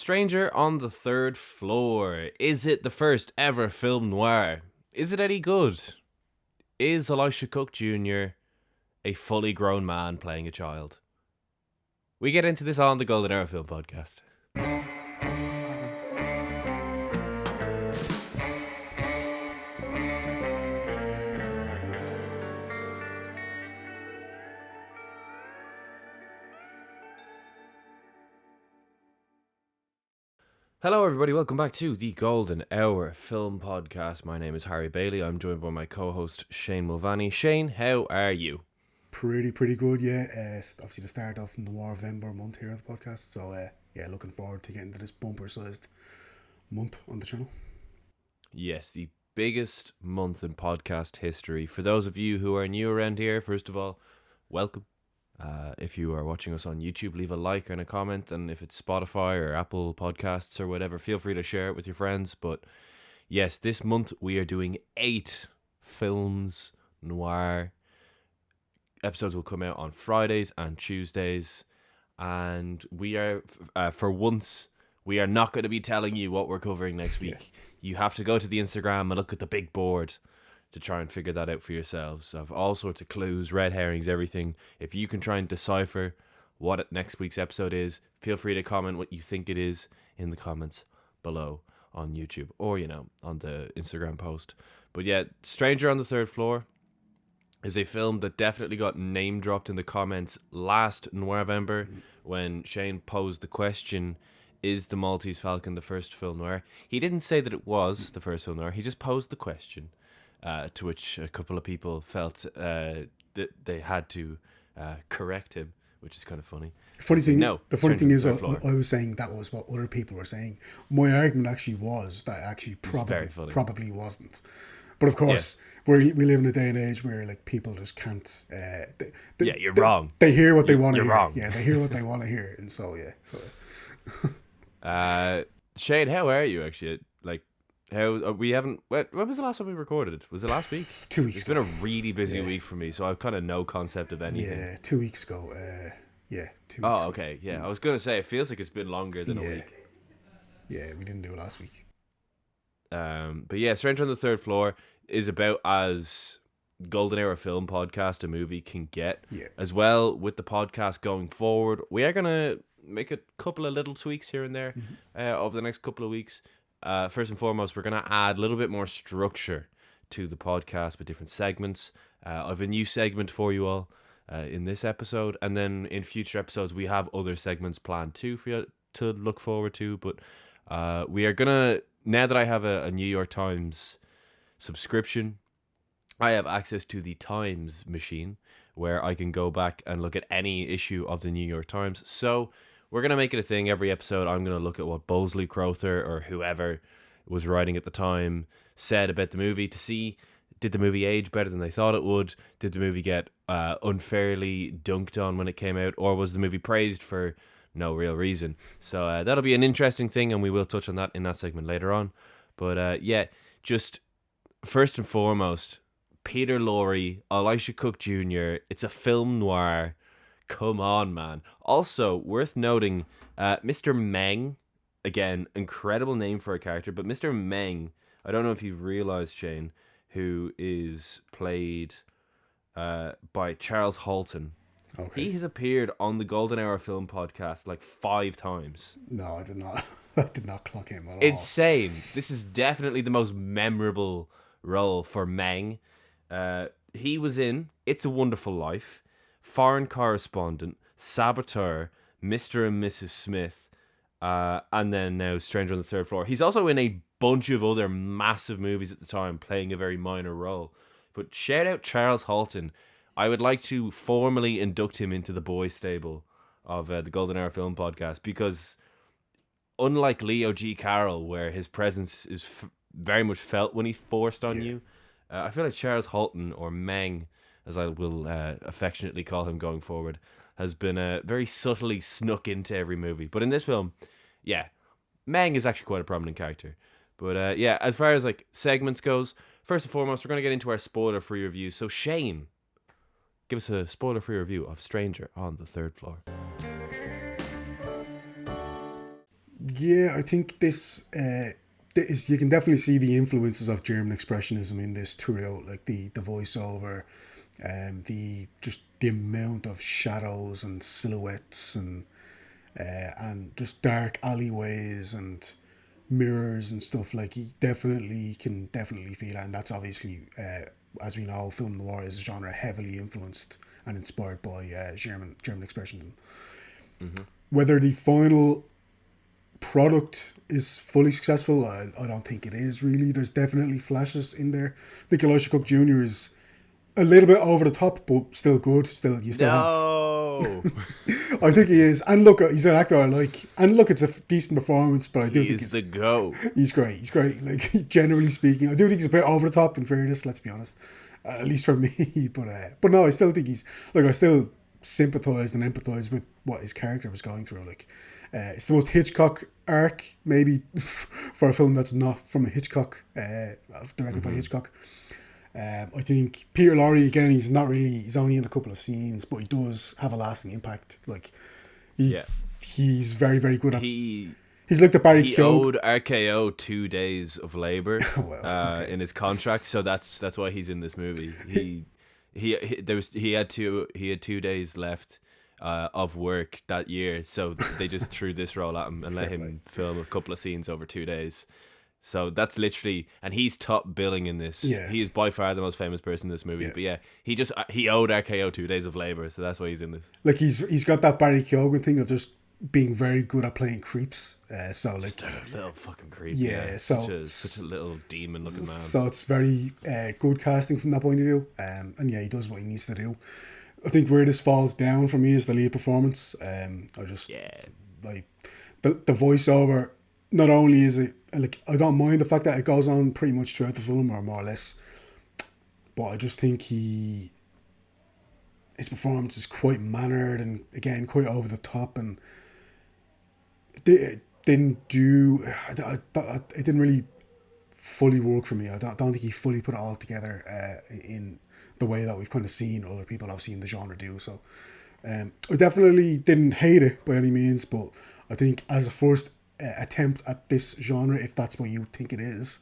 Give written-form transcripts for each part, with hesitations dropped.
Stranger on the Third Floor. Is it the first ever film noir? Is it any good? Is Elisha Cook Jr. a fully grown man playing a child? We get into this on the Golden Hour Film Podcast. Hello everybody, welcome back to the Golden Hour Film Podcast. My name is Harry Bailey. I'm joined by my co-host Shane Mulvaney. Shane, how are you? Pretty good, yeah. Obviously the start of NoirVember month here on the podcast, so looking forward to getting to this bumper-sized month on the channel. Yes, the biggest month in podcast history. For those of you who are new around here, first of all, welcome. If you are watching us on YouTube, leave a like and a comment, and if it's Spotify or Apple Podcasts or whatever, feel free to share it with your friends. But yes, this month we are doing 8 films noir. Episodes will come out on Fridays and Tuesdays, and we are, for once, we are not going to be telling you what we're covering next week. You have to go to the Instagram and look at the big board to try and figure that out for yourselves. Of all sorts of clues, red herrings, everything. If you can try and decipher what next week's episode is, feel free to comment what you think it is in the comments below on YouTube or, on the Instagram post. But yeah, Stranger on the Third Floor is a film that definitely got name dropped in the comments last NoirVember when Shane posed the question, is The Maltese Falcon the first film noir? He didn't say that it was the first film noir, he just posed the question. To which a couple of people felt that they had to correct him, which is kind of funny. The funny thing is, I was saying that was what other people were saying. My argument actually was that actually probably wasn't. But of course, we live in a day and age where like people just can't. You're wrong. They hear what they want to hear. You're wrong. Yeah, they hear what they want to hear, and so. Shane, how are you actually? We haven't. When was the last time we recorded? Was it last week? 2 weeks. It's been a really busy week for me, so I've kind of no concept of anything. Yeah, 2 weeks ago. 2 weeks. Oh, okay. Yeah, I was gonna say it feels like it's been longer than a week. Yeah, we didn't do it last week. But yeah, Stranger on the Third Floor is about as Golden Hour Film Podcast a movie can get. Yeah. As well, with the podcast going forward, we are gonna make a couple of little tweaks here and there over the next couple of weeks. First and foremost, we're going to add a little bit more structure to the podcast with different segments. I have a new segment for you all in this episode, and then in future episodes, we have other segments planned too for you to look forward to. But we are going to, now that I have a New York Times subscription, I have access to the Times machine where I can go back and look at any issue of the New York Times. So we're going to make it a thing every episode. I'm going to look at what Bosley Crowther or whoever was writing at the time said about the movie to see, did the movie age better than they thought it would? Did the movie get unfairly dunked on when it came out? Or was the movie praised for no real reason? So that'll be an interesting thing, and we will touch on that in that segment later on. But just first and foremost, Peter Lorre, Elisha Cook Jr., it's a film noir. Come on, man. Also, worth noting, Mr. Meng, again, incredible name for a character, but Mr. Meng, I don't know if you've realised, Shane, who is played by Charles Halton. Okay. He has appeared on the Golden Hour Film Podcast like 5 times. No, I did not. I did not clock him at all. Insane. This is definitely the most memorable role for Meng. He was in It's a Wonderful Life, Foreign Correspondent, Saboteur, Mr. and Mrs. Smith, and then now Stranger on the Third Floor. He's also in a bunch of other massive movies at the time, playing a very minor role. But shout out Charles Halton. I would like to formally induct him into the boys' stable of the Golden Hour Film Podcast, because unlike Leo G. Carroll, where his presence is very much felt when he's forced on you, I feel like Charles Halton, or Meng, as I will affectionately call him going forward, has been very subtly snuck into every movie. But in this film, Meng is actually quite a prominent character. But as far as like segments goes, first and foremost, we're going to get into our spoiler-free review. So Shane, give us a spoiler-free review of Stranger on the Third Floor. Yeah, I think this is, you can definitely see the influences of German expressionism in this throughout, like the voiceover, the amount of shadows and silhouettes and just dark alleyways and mirrors and stuff. Like he can definitely feel that, and that's obviously, as we know, film noir is a genre heavily influenced and inspired by German expressionism. Mm-hmm. Whether the final product is fully successful, I don't think it is really. There's definitely flashes in there. I think Elisha Cook Jr. is a little bit over the top, but still good. You still have. I think he is, and look, he's an actor I like, and look, it's a decent performance. But I do think he's the go. He's great. He's great. Like generally speaking, I do think he's a bit over the top. In fairness, let's be honest, at least for me. But no, I still think he's like, I still sympathise and empathise with what his character was going through. Like, it's the most Hitchcock arc maybe for a film that's not from a Hitchcock, directed by Hitchcock. I think Peter Lorre, again, he's only in a couple of scenes, but he does have a lasting impact. Like, he's very, very good at. He's like the Barry Keoghan. He owed RKO 2 days of labor in his contract, so that's why he's in this movie. He had 2 days left of work that year, so they just threw this role at him and let him film a couple of scenes over 2 days. So that's literally, and he's top billing in this. Yeah. He is by far the most famous person in this movie. Yeah. But he owed RKO 2 days of labor, so that's why he's in this. Like he's got that Barry Keoghan thing of just being very good at playing creeps. So like just a little fucking creep. Yeah. So such a little demon looking man. So it's very good casting from that point of view. And yeah, he does what he needs to do. I think where this falls down for me is the lead performance. Like the voiceover. Not only is it like, I don't mind the fact that it goes on pretty much throughout the film, or more or less, but I just think his performance is quite mannered and again quite over the top, and it didn't really fully work for me. I don't think he fully put it all together in the way that we've kind of seen other people I've seen the genre do. So I definitely didn't hate it by any means, but I think as a first attempt at this genre, if that's what you think it is,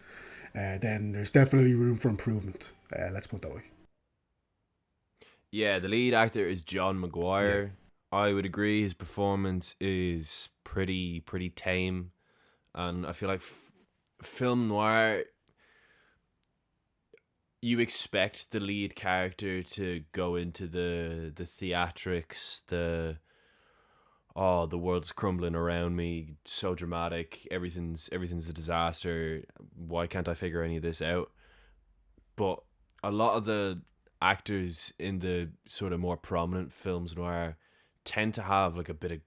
then there's definitely room for improvement. Let's put it that way. Yeah, the lead actor is John Maguire. Yeah. I would agree his performance is pretty tame, and I feel like film noir, you expect the lead character to go into the theatrics, the world's crumbling around me, so dramatic, everything's a disaster, why can't I figure any of this out? But a lot of the actors in the sort of more prominent films noir tend to have like a bit of,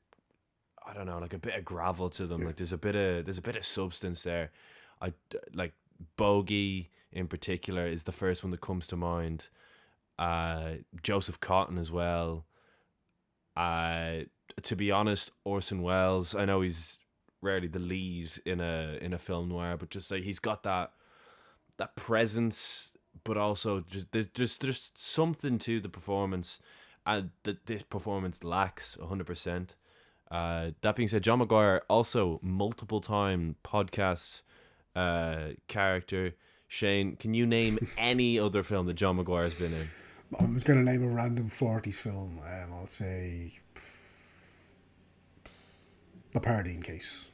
I don't know, like a bit of gravel to them. Yeah. Like there's a bit of substance there. I like Bogey in particular is the first one that comes to mind. Joseph Cotton as well. To be honest, Orson Welles, I know he's rarely the lead in a film noir, but just like he's got that presence, but also there's something to the performance, and that this performance lacks 100%. That being said, John Maguire also multiple time podcast character. Shane, can you name any other film that John Maguire's been in? I'm just going to name a random 40s film. I'll say The Paradine Case.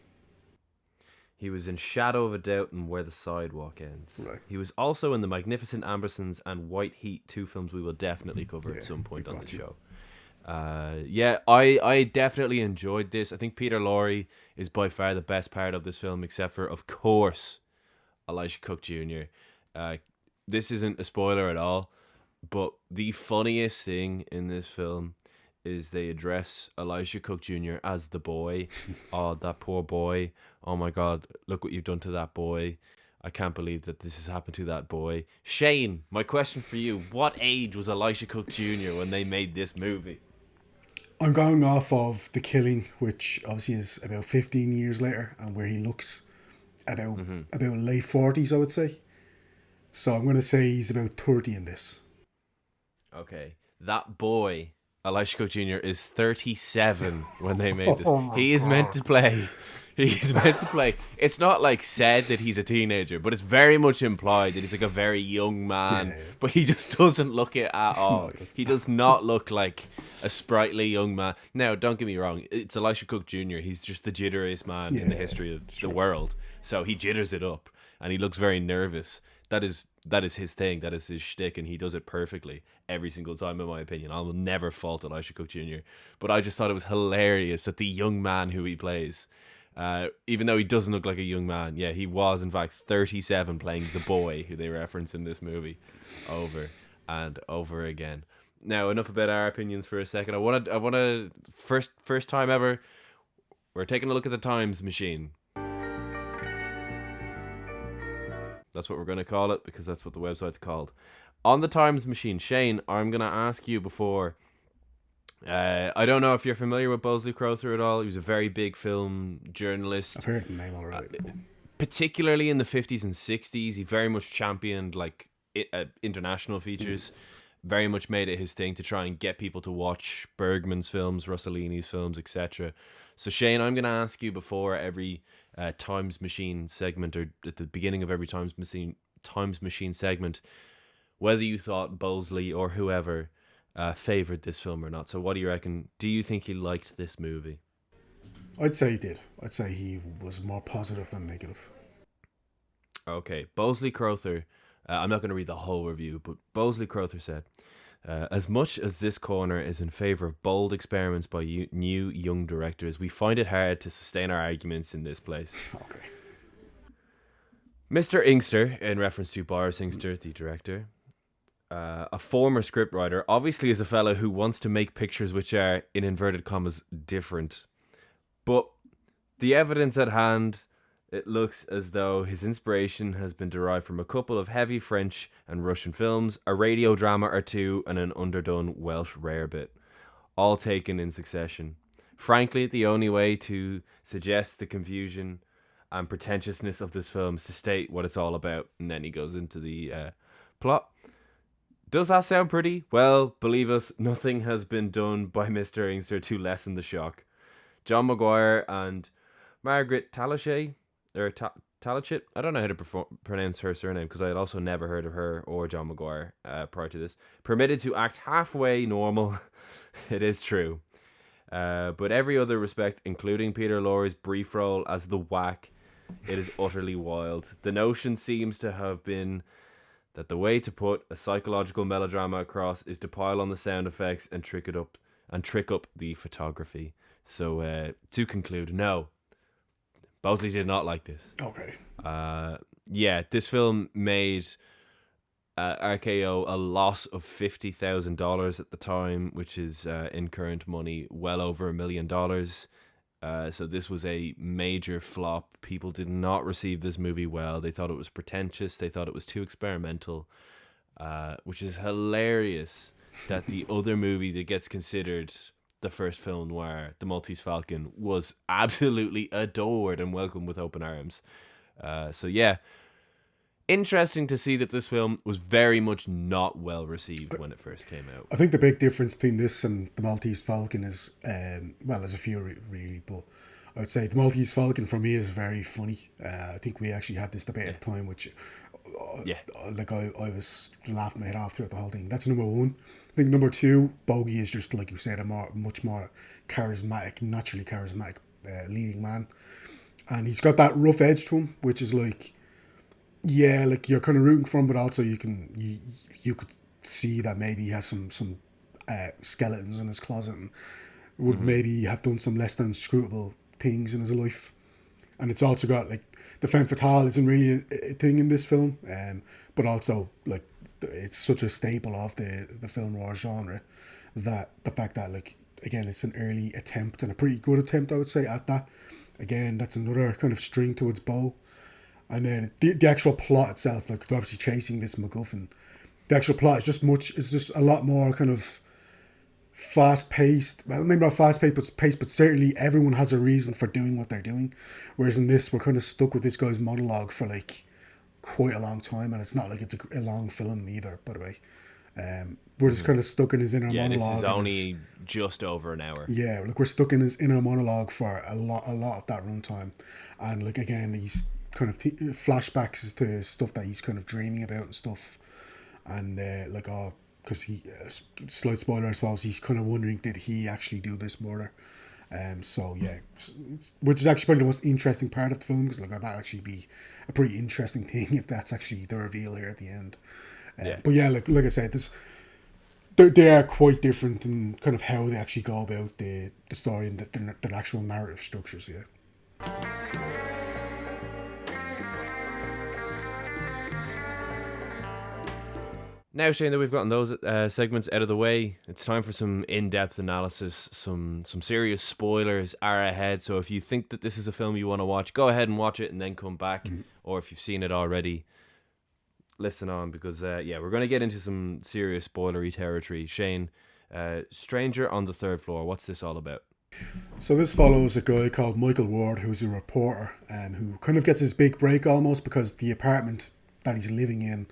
He was in Shadow of a Doubt and Where the Sidewalk Ends. Right. He was also in The Magnificent Ambersons and White Heat, 2 films we will definitely cover at some point on the show. I definitely enjoyed this. I think Peter Lorre is by far the best part of this film, except for, of course, Elisha Cook Jr. This isn't a spoiler at all, but the funniest thing in this film is they address Elisha Cook Jr. as the boy. Oh, that poor boy. Oh my God, look what you've done to that boy. I can't believe that this has happened to that boy. Shane, my question for you, what age was Elisha Cook Jr. when they made this movie? I'm going off of The Killing, which obviously is about 15 years later, and where he looks about late 40s, I would say. So I'm going to say he's about 30 in this. Okay. That boy, Elisha Cook Jr., is 37 when they made this. He is meant to play He's meant to play. It's not like said that he's a teenager, but it's very much implied that he's like a very young man. Yeah. But he just doesn't look it at all. No, he does not look like a sprightly young man. Now, don't get me wrong. It's Elisha Cook Jr. He's just the jitteriest man in the history of the world. So he jitters it up, and he looks very nervous. That is his thing. That is his shtick, and he does it perfectly every single time, in my opinion. I will never fault Elisha Cook Jr. But I just thought it was hilarious that the young man who he plays, even though he doesn't look like a young man, he was in fact 37 playing the boy who they reference in this movie over and over again. Now, enough about our opinions for a second. I want to first time ever, we're taking a look at the Times Machine. That's what we're going to call it, because that's what the website's called. On the Times Machine, Shane, I'm going to ask you before... I don't know if you're familiar with Bosley Crowther at all. He was a very big film journalist. I've heard the name already. Particularly in the 50s and 60s, he very much championed international features. Very much made it his thing to try and get people to watch Bergman's films, Rossellini's films, etc. So Shane, I'm going to ask you before every Times Machine segment, or at the beginning of every Times Machine segment, whether you thought Bosley or whoever favoured this film or not. So what do you reckon? Do you think he liked this movie? I'd say he did. I'd say he was more positive than negative. Okay. Bosley Crowther, I'm not going to read the whole review, but Bosley Crowther said, as much as this corner is in favour of bold experiments by new young directors, we find it hard to sustain our arguments in this place. Okay. Mr. Ingster, in reference to Boris Ingster, the director, a former scriptwriter, obviously is a fellow who wants to make pictures which are, in inverted commas, different. But the evidence at hand, it looks as though his inspiration has been derived from a couple of heavy French and Russian films, a radio drama or two, and an underdone Welsh rarebit, all taken in succession. Frankly, the only way to suggest the confusion and pretentiousness of this film is to state what it's all about. And then he goes into the plot. Does that sound pretty? Well, believe us, nothing has been done by Mr. Ingster to lessen the shock. John Maguire and Margaret Talichet, Talichet, I don't know how to pronounce her surname, because I had also never heard of her or John Maguire prior to this, permitted to act halfway normal. It is true. But every other respect, including Peter Lorre's brief role as the Whack, it is utterly wild. The notion seems to have been that the way to put a psychological melodrama across is to pile on the sound effects and trick up the photography. So to conclude, no, Bosley did not like this. Okay. This film made RKO a loss of $50,000 at the time, which is in current money well over $1 million. So this was a major flop. People did not receive this movie well. They thought it was pretentious. They thought it was too experimental, which is hilarious that the other movie that gets considered the first film noir, The Maltese Falcon, was absolutely adored and welcomed with open arms. Interesting to see that this film was very much not well received when it first came out. I think the big difference between this and The Maltese Falcon is, there's a few really, but I would say The Maltese Falcon for me is very funny. I think we actually had this debate at the time, which I was laughing my head off throughout the whole thing. That's number one. I think number two, Bogey is just, like you said, a much more charismatic, naturally charismatic leading man. And he's got that rough edge to him, which is like, yeah, like you're kind of rooting for him, but also you could see that maybe he has some skeletons in his closet and would maybe have done some less than scrutable things in his life. And it's also got, like, the femme fatale isn't really a thing in this film, but also, like, it's such a staple of the film noir genre that the fact that, like, again, it's an early attempt and a pretty good attempt, I would say, at that. Again, that's another kind of string to its bow. And then the actual plot itself, like, they're obviously chasing this MacGuffin. The actual plot is just a lot more kind of fast-paced. Well, maybe not fast-paced, but certainly everyone has a reason for doing what they're doing. Whereas in this, we're kind of stuck with this guy's monologue for, like, quite a long time. And it's not like it's a long film either, by the way. We're just kind of stuck in his inner monologue. Yeah, this is only just over an hour. Yeah, like we're stuck in his inner monologue for a lot of that runtime, and like again, he's kind of flashbacks to stuff that he's kind of dreaming about and stuff, and because he slight spoiler, I suppose, he's kind of wondering, did he actually do this murder? So yeah, which is actually probably the most interesting part of the film, because like that'd actually be a pretty interesting thing if that's actually the reveal here at the end. But yeah, like I said, they are quite different in kind of how they actually go about the story and the actual narrative structures. Yeah. Now, Shane, that we've gotten those segments out of the way, it's time for some in-depth analysis. Some serious spoilers are ahead, so if you think that this is a film you want to watch, go ahead and watch it and then come back. Or if you've seen it already, listen on, because we're going to get into some serious spoilery territory. Shane, Stranger on the Third Floor, what's this all about? So this follows a guy called Michael Ward, who's a reporter, who kind of gets his big break almost because the apartment that he's living in,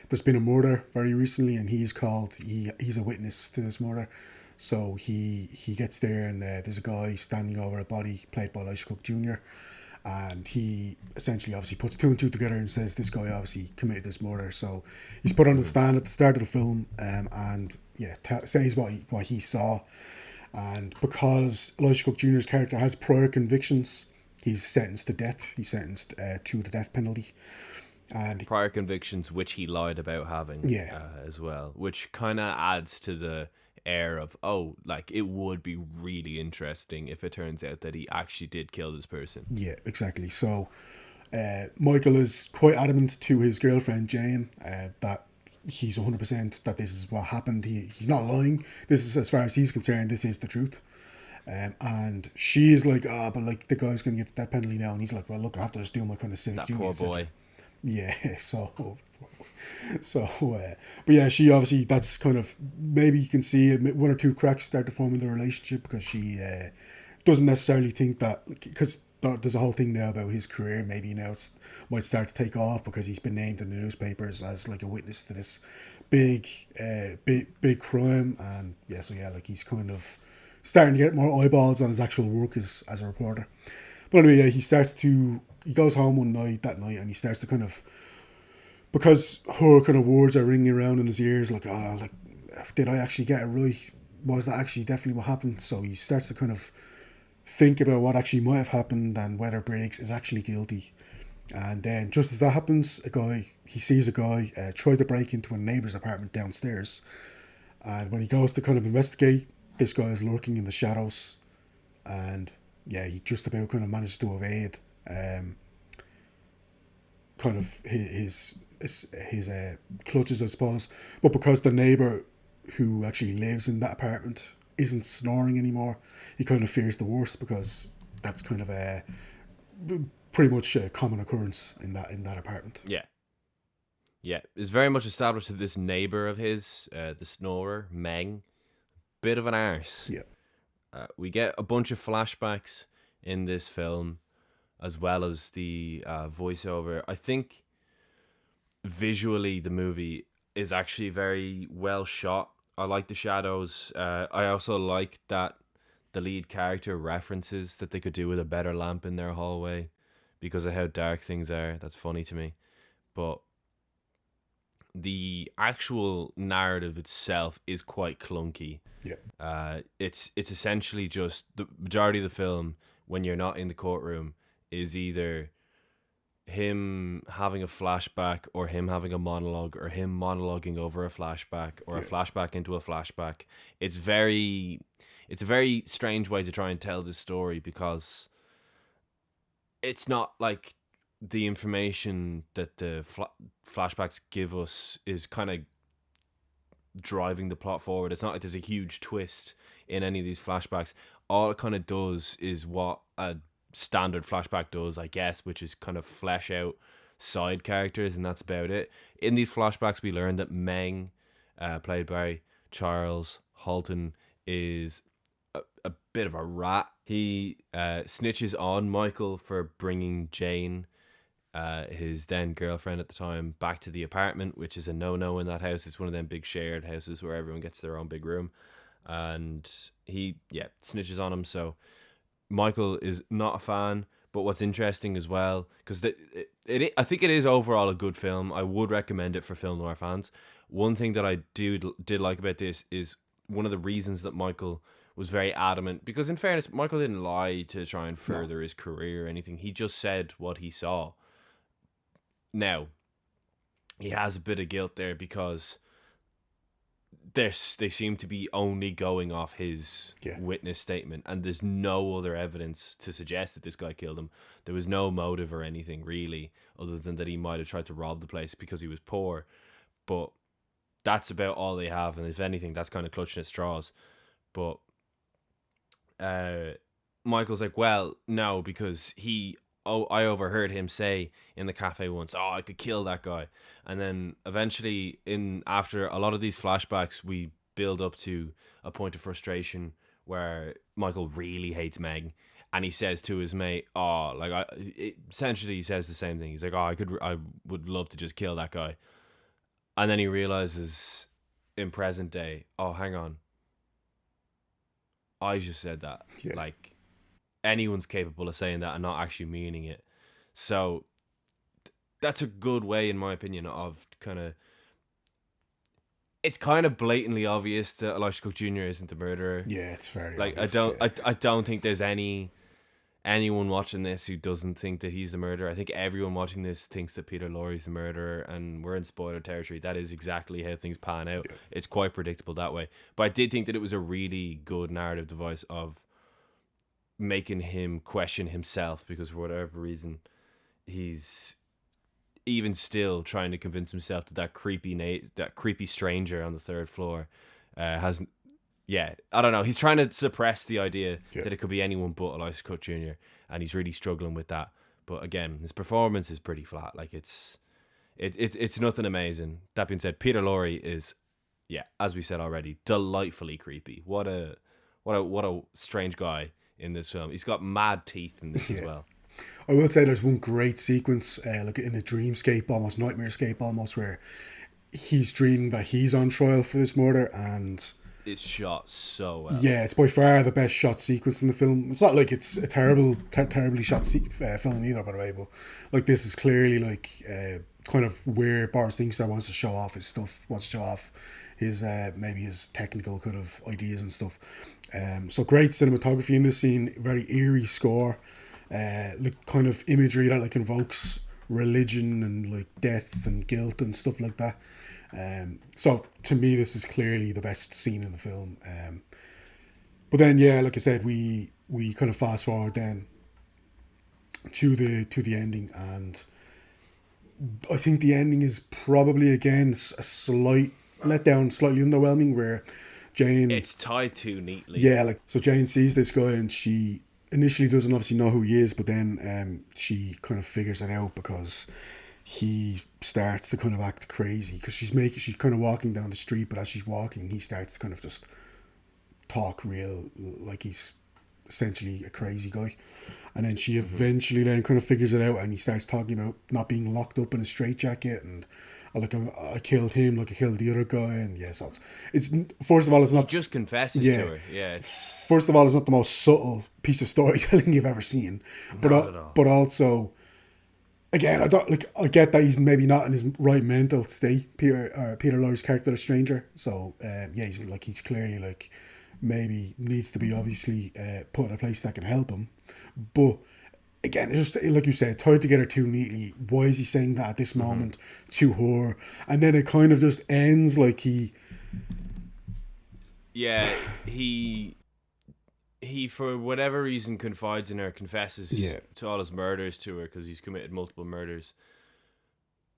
there's been a murder very recently, and he's a witness to this murder. So he gets there, and there's a guy standing over a body played by Elisha Cook Jr. And he essentially obviously puts two and two together and says this guy obviously committed this murder. So he's put on the stand at the start of the film, and says what he saw. And because Elisha Cook Jr.'s character has prior convictions, he's sentenced to death. He's sentenced to the death penalty. And prior convictions, which he lied about having, as well, which kind of adds to the air of, it would be really interesting if it turns out that he actually did kill this person. Yeah, exactly. So Michael is quite adamant to his girlfriend Jane that he's 100% that this is what happened. He's not lying. This is, as far as he's concerned, this is the truth. And she is like, but like the guy's going to get that penalty now. And he's like, well, look, I have to just do my kind of civic duty. That poor boy. Yeah, but yeah, she obviously, that's kind of, maybe you can see one or two cracks start to form in the relationship, because she doesn't necessarily think that, because there's a whole thing now about his career, maybe now it might start to take off because he's been named in the newspapers as like a witness to this big crime, and he's kind of starting to get more eyeballs on his actual work as a reporter. But anyway, he goes home that night, and he starts to kind of, because her kind of words are ringing around in his ears, like, did I actually get it right? Was that actually definitely what happened? So he starts to kind of think about what actually might have happened and whether Briggs is actually guilty. And then just as that happens, he sees a guy try to break into a neighbour's apartment downstairs. And when he goes to kind of investigate, this guy is lurking in the shadows. And he just about kind of manages to evade kind of his clutches, I suppose. But because the neighbour who actually lives in that apartment isn't snoring anymore, he kind of fears the worst, because that's kind of a pretty much a common occurrence in that apartment. Yeah, it's very much established that this neighbour of his, the snorer, Meng, bit of an arse. Yeah. We get a bunch of flashbacks in this film, as well as the voiceover. I think visually the movie is actually very well shot. I like the shadows. I also like that the lead character references that they could do with a better lamp in their hallway because of how dark things are. That's funny to me. But the actual narrative itself is quite clunky. Yeah. It's essentially just the majority of the film, when you're not in the courtroom, is either him having a flashback or him having a monologue or him monologuing over a flashback or a flashback into a flashback. It's a very strange way to try and tell this story, because it's not like the information that the flashbacks give us is kind of driving the plot forward. It's not like there's a huge twist in any of these flashbacks. All it kind of does is what a standard flashback does, I guess, which is kind of flesh out side characters, and that's about it. In these flashbacks, we learn that Meng, played by Charles Halton, is a bit of a rat. He snitches on Michael for bringing Jane his then girlfriend at the time back to the apartment, which is a no-no in that house. It's one of them big shared houses where everyone gets their own big room. And he, snitches on him. So Michael is not a fan. But what's interesting as well, because I think it is overall a good film. I would recommend it for film noir fans. One thing that I did like about this is one of the reasons that Michael was very adamant, because in fairness, Michael didn't lie to try and further his career or anything. He just said what he saw. Now, he has a bit of guilt there because they seem to be only going off his witness statement, and there's no other evidence to suggest that this guy killed him. There was no motive or anything really, other than that he might have tried to rob the place because he was poor. But that's about all they have, and if anything, that's kind of clutching at straws. But Michael's like, well, no, because I overheard him say in the cafe once, I could kill that guy. And then eventually, after a lot of these flashbacks, we build up to a point of frustration where Michael really hates Meg, and he says to his mate, essentially he says the same thing. He's like, I would love to just kill that guy. And then he realizes in present day, hang on, I just said that. Yeah. Like, anyone's capable of saying that and not actually meaning it. So that's a good way, in my opinion, of it's kind of blatantly obvious that Elisha Cook Jr. isn't the murderer. Yeah, it's very obvious. I don't think there's anyone watching this who doesn't think that he's the murderer. I think everyone watching this thinks that Peter Lorre is the murderer, and we're in spoiler territory. That is exactly how things pan out. Yeah. It's quite predictable that way. But I did think that it was a really good narrative device of making him question himself, because for whatever reason he's even still trying to convince himself that creepy stranger on the third floor hasn't. Yeah, I don't know. He's trying to suppress the idea that it could be anyone but Elisha Cook Jr. and he's really struggling with that. But again, his performance is pretty flat. Like it's nothing amazing. That being said, Peter Lorre is, as we said already, delightfully creepy. What a strange guy in this film. He's got mad teeth in this as well. I will say there's one great sequence, like in a dreamscape, almost nightmarescape, almost, where he's dreaming that he's on trial for this murder, and it's shot so well. Yeah, it's by far the best shot sequence in the film. It's not like it's a terribly shot film either, by the way, but like this is clearly like kind of where Boris Ingster wants to show off his stuff, wants to show off his maybe his technical kind of ideas and stuff. So great cinematography in this scene, very eerie score, like kind of imagery that like invokes religion and like death and guilt and stuff like that. So to me, this is clearly the best scene in the film. But then, like I said, we kind of fast forward then to the ending, and I think the ending is probably again a slight letdown, slightly underwhelming, where Jane, it's tied too neatly. Yeah, like so Jane sees this guy and she initially doesn't obviously know who he is, but then she kind of figures it out because he starts to kind of act crazy, because she's kind of walking down the street, but as she's walking, he starts to kind of just talk real like he's essentially a crazy guy. And then she eventually then kind of figures it out, and he starts talking about not being locked up in a straitjacket, and like I killed him, like I killed the other guy, and so it's first of all, it's not, he just confesses to her. Yeah, first of all, it's not the most subtle piece of storytelling you've ever seen, but also, again, I get that he's maybe not in his right mental state, Peter Lorre's character, the stranger. So he's clearly like maybe needs to be obviously put in a place that can help him. But again, it's just like you said, tied together too neatly. Why is he saying that at this moment to her? And then it kind of just ends like he for whatever reason confides in her, confesses to all his murders to her, because he's committed multiple murders.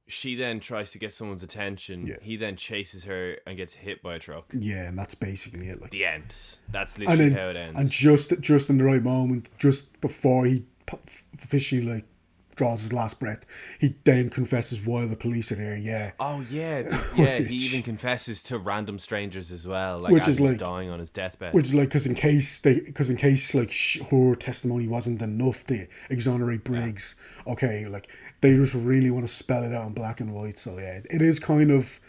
She then tries to get someone's attention. Yeah. He then chases her and gets hit by a truck. Yeah, and that's basically it. Like the end. That's literally how it ends. And just in the right moment, just before he officially like draws his last breath, he then confesses while the police are there. Yeah. Oh yeah, yeah. He even confesses to random strangers as well, like which as is he's like, dying on his deathbed. Which is like, because in case like her testimony wasn't enough to exonerate Briggs, okay, like they just really want to spell it out in black and white. So yeah, it is kind of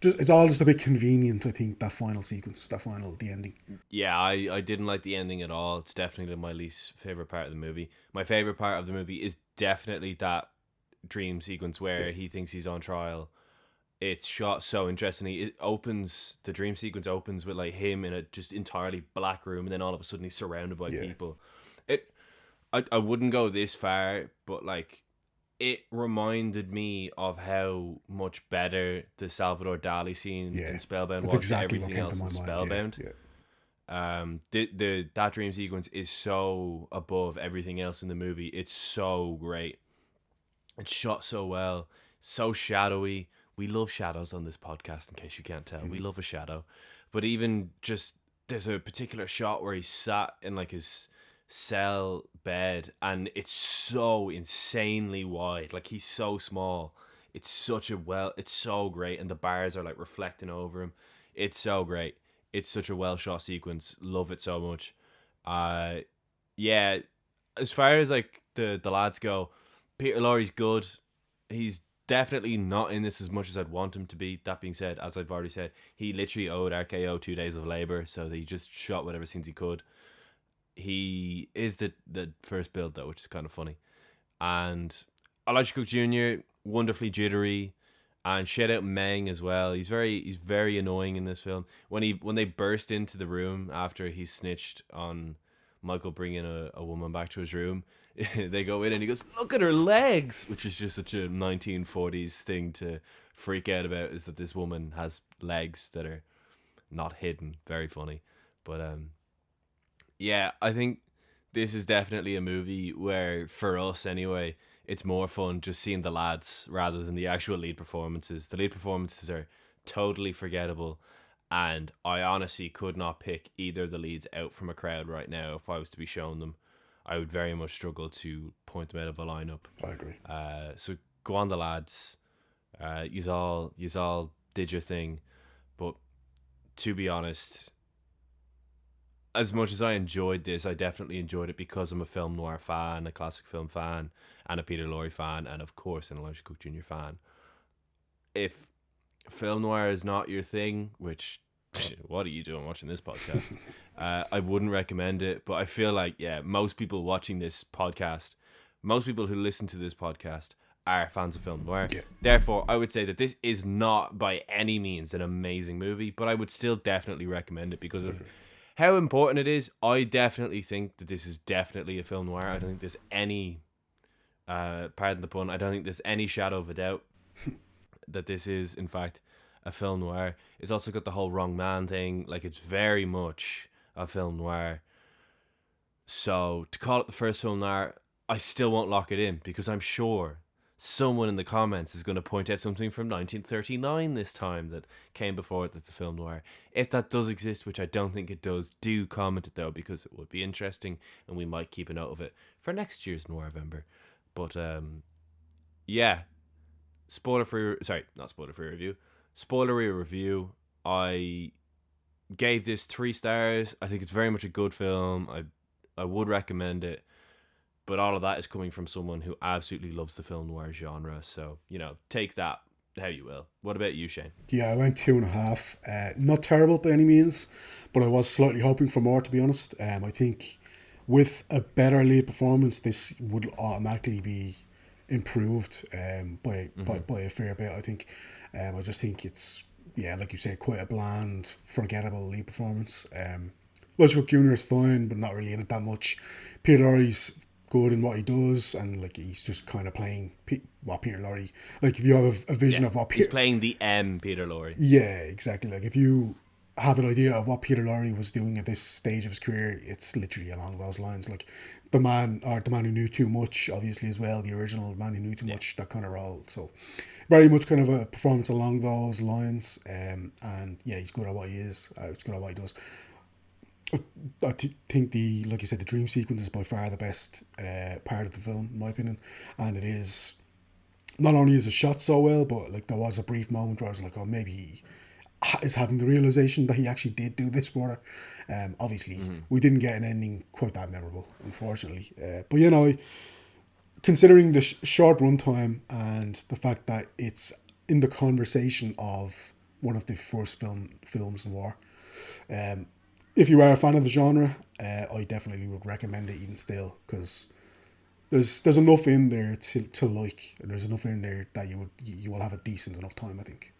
it's all just a bit convenient. I think that final sequence, the ending. Yeah, I didn't like the ending at all. It's definitely my least favorite part of the movie. My favorite part of the movie is definitely that dream sequence where he thinks he's on trial. It's shot so interestingly. The dream sequence opens with like him in a just entirely black room, and then all of a sudden he's surrounded by people. I wouldn't go this far, but like it reminded me of how much better the Salvador Dali scene in Spellbound was than everything else in Spellbound. That dream sequence is so above everything else in the movie. It's so great. It's shot so well, so shadowy. We love shadows on this podcast, in case you can't tell. We love a shadow. But even just, there's a particular shot where he's sat in like his cell bed, and it's so insanely wide. Like, he's so small. It's so great. And the bars are like reflecting over him. It's so great. It's such a well shot sequence. Love it so much. Yeah, as far as like the lads go, Peter Lorre's good. He's definitely not in this as much as I'd want him to be. That being said, as I've already said, he literally owed RKO 2 days of labour, so he just shot whatever scenes he could. He is the first build though, which is kind of funny. And Elisha Cook Jr., wonderfully jittery, and shout out Meng as well. He's very annoying in this film. When they burst into the room after he snitched on Michael bringing a woman back to his room, they go in and he goes, "Look at her legs," which is just such a 1940s thing to freak out about, is that this woman has legs that are not hidden. Very funny. But yeah, I think this is definitely a movie where, for us anyway, it's more fun just seeing the lads rather than the actual lead performances. The lead performances are totally forgettable, and I honestly could not pick either of the leads out from a crowd right now if I was to be shown them. I would very much struggle to point them out of a lineup. I agree. So go on, the lads. Yous all did your thing, but to be honest, as much as I enjoyed this, I definitely enjoyed it because I'm a film noir fan, a classic film fan, and a Peter Lorre fan, and of course an Elisha Cook Jr. fan. If film noir is not your thing, which what are you doing watching this podcast? I wouldn't recommend it, but I feel like, yeah, most people watching this podcast, most people who listen to this podcast are fans of film noir. Yeah. Therefore, I would say that this is not by any means an amazing movie, but I would still definitely recommend it because of how important it is. I definitely think that this is definitely a film noir. I don't think there's any, pardon the pun, I don't think there's any shadow of a doubt that this is, in fact, a film noir. It's also got the whole wrong man thing. Like, it's very much a film noir. So to call it the first film noir, I still won't lock it in, because I'm sure someone in the comments is going to point out something from 1939 this time that came before it that's a film noir. If that does exist, which I don't think it does, do comment it though, because it would be interesting and we might keep a note of it for next year's NoirVember. But yeah, spoilery review. I gave this 3 stars. I think it's very much a good film. I would recommend it. But all of that is coming from someone who absolutely loves the film noir genre. So, take that how you will. What about you, Shane? Yeah, I went 2.5. Not terrible by any means, but I was slightly hoping for more, to be honest. I think with a better lead performance, this would automatically be improved by a fair bit, I think. I just think it's, like you say, quite a bland, forgettable lead performance. Elisha Cook Jr. is fine, but not really in it that much. Peter Lorre's good in what he does, and like he's just kind of playing what Peter Lorre, like if you have a vision of what he's playing the Peter Lorre. Yeah, exactly. Like if you have an idea of what Peter Lorre was doing at this stage of his career, it's literally along those lines. Like the man who knew too much, obviously, as well, the original Man Who Knew Too Much, that kind of role. So very much kind of a performance along those lines. And yeah, he's good at what he is. He's good at what he does. think like you said, the dream sequence is by far the best part of the film, in my opinion, and it is. Not only is it shot so well, but like there was a brief moment where I was like, oh, maybe he is having the realization that he actually did do this for her. Obviously, we didn't get an ending quite that memorable, unfortunately. But you know, considering the short runtime and the fact that it's in the conversation of one of the first films noir, if you are a fan of the genre, I definitely would recommend it even still, because there's enough in there to like, and there's enough in there that you will have a decent enough time, I think.